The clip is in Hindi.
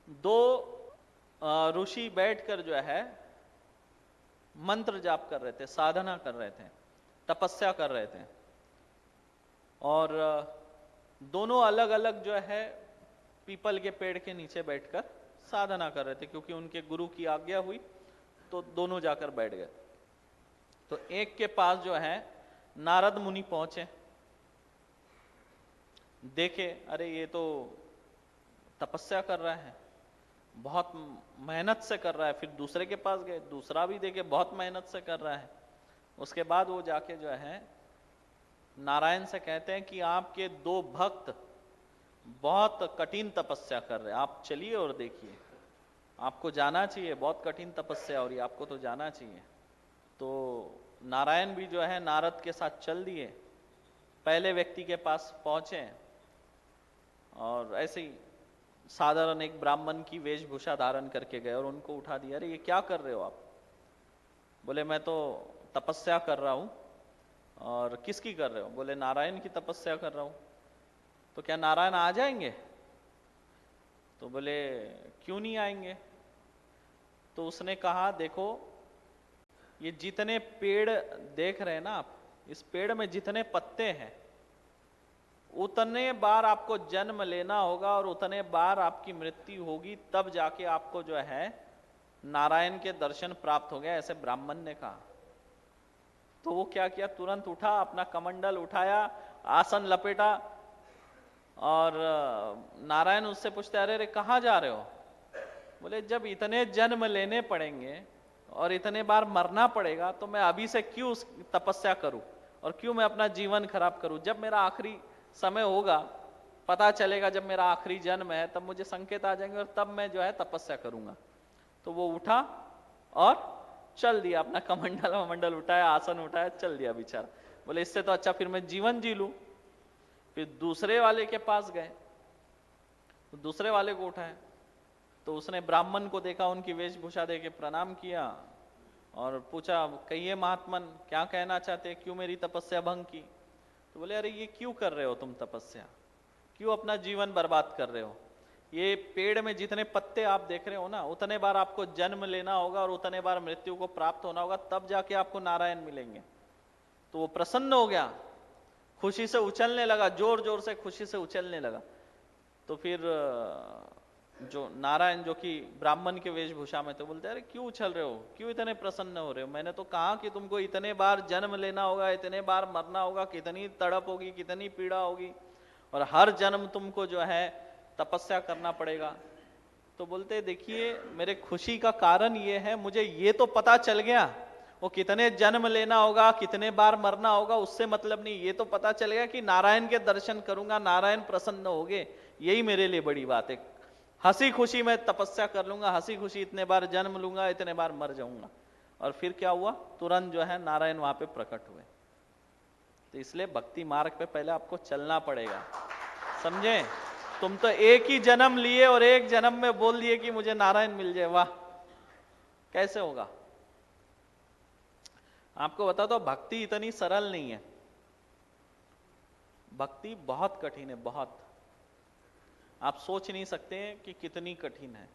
दो ऋषि बैठकर जो है मंत्र जाप कर रहे थे, साधना कर रहे थे, तपस्या कर रहे थे। और दोनों अलग अलग जो है पीपल के पेड़ के नीचे बैठकर साधना कर रहे थे, क्योंकि उनके गुरु की आज्ञा हुई तो दोनों जाकर बैठ गए। तो एक के पास जो है नारद मुनि पहुंचे, देखे अरे ये तो तपस्या कर रहा है, बहुत मेहनत से कर रहा है। फिर दूसरे के पास गए, दूसरा भी देखे बहुत मेहनत से कर रहा है। उसके बाद वो जाके जो है नारायण से कहते हैं कि आपके दो भक्त बहुत कठिन तपस्या कर रहे हैं, आप चलिए और देखिए, आपको जाना चाहिए, बहुत कठिन तपस्या हो रही है, आपको तो जाना चाहिए। तो नारायण भी जो है नारद के साथ चल दिए, पहले व्यक्ति के पास पहुंचे और ऐसे ही साधारण एक ब्राह्मण की वेशभूषा धारण करके गए और उनको उठा दिया। अरे ये क्या कर रहे हो आप? बोले मैं तो तपस्या कर रहा हूं। और किसकी कर रहे हो? बोले नारायण की तपस्या कर रहा हूं। तो क्या नारायण आ जाएंगे? तो बोले क्यों नहीं आएंगे? तो उसने कहा देखो, ये जितने पेड़ देख रहे हैं ना आप, इस पेड़ में जितने पत्ते हैं उतने बार आपको जन्म लेना होगा और उतने बार आपकी मृत्यु होगी, तब जाके आपको जो है नारायण के दर्शन प्राप्त हो गया, ऐसे ब्राह्मण ने कहा। तो वो क्या किया, तुरंत उठा, अपना कमंडल उठाया, आसन लपेटा और नारायण उससे पूछते अरे रे कहाँ जा रहे हो? बोले जब इतने जन्म लेने पड़ेंगे और इतने बार मरना पड़ेगा तो मैं अभी से क्यों तपस्या करूं और क्यों मैं अपना जीवन खराब करूं? जब मेरा आखिरी समय होगा, पता चलेगा जब मेरा आखिरी जन्म है, तब मुझे संकेत आ जाएंगे और तब मैं जो है तपस्या करूंगा। तो वो उठा और चल दिया, अपना कमंडल वमंडल उठाया, आसन उठाया, चल दिया बेचारा। बोले इससे तो अच्छा फिर मैं जीवन जी लूं। फिर दूसरे वाले के पास गए, तो दूसरे वाले को उठाया, तो उसने ब्राह्मण को देखा, उनकी वेशभूषा देके प्रणाम किया और पूछा कहिए महात्मन क्या कहना चाहते, क्यों मेरी तपस्या भंग की? तो बोले अरे ये क्यों कर रहे हो तुम तपस्या, क्यों अपना जीवन बर्बाद कर रहे हो? ये पेड़ में जितने पत्ते आप देख रहे हो ना, उतने बार आपको जन्म लेना होगा और उतने बार मृत्यु को प्राप्त होना होगा, तब जाके आपको नारायण मिलेंगे। तो वो प्रसन्न हो गया, खुशी से उछलने लगा, जोर जोर से खुशी से उछलने लगा। तो फिर जो नारायण जो कि ब्राह्मण के वेशभूषा में थे, बोलते अरे क्यों उछल रहे हो, क्यों इतने प्रसन्न हो रहे हो? मैंने तो कहा कि तुमको इतने बार जन्म लेना होगा, इतने बार मरना होगा, कितनी तड़प होगी, कितनी पीड़ा होगी, और हर जन्म तुमको जो है तपस्या करना पड़ेगा। तो बोलते देखिए मेरे खुशी का कारण ये है, मुझे ये तो पता चल गया, वो कितने जन्म लेना होगा, कितने बार मरना होगा, उससे मतलब नहीं, ये तो पता चल गया कि नारायण के दर्शन करूंगा, नारायण प्रसन्न होंगे, यही मेरे लिए बड़ी बात है। हंसी खुशी मैं तपस्या कर लूंगा, हंसी खुशी इतने बार जन्म लूंगा, इतने बार मर जाऊंगा। और फिर क्या हुआ, तुरंत जो है नारायण वहां पे प्रकट हुए। तो इसलिए भक्ति मार्ग पे पहले आपको चलना पड़ेगा, समझे? तुम तो एक ही जन्म लिए और एक जन्म में बोल दिए कि मुझे नारायण मिल जाए, वाह, कैसे होगा? आपको बता दो भक्ति इतनी सरल नहीं है, भक्ति बहुत कठिन है, बहुत। आप सोच नहीं सकते कि कितनी कठिन है।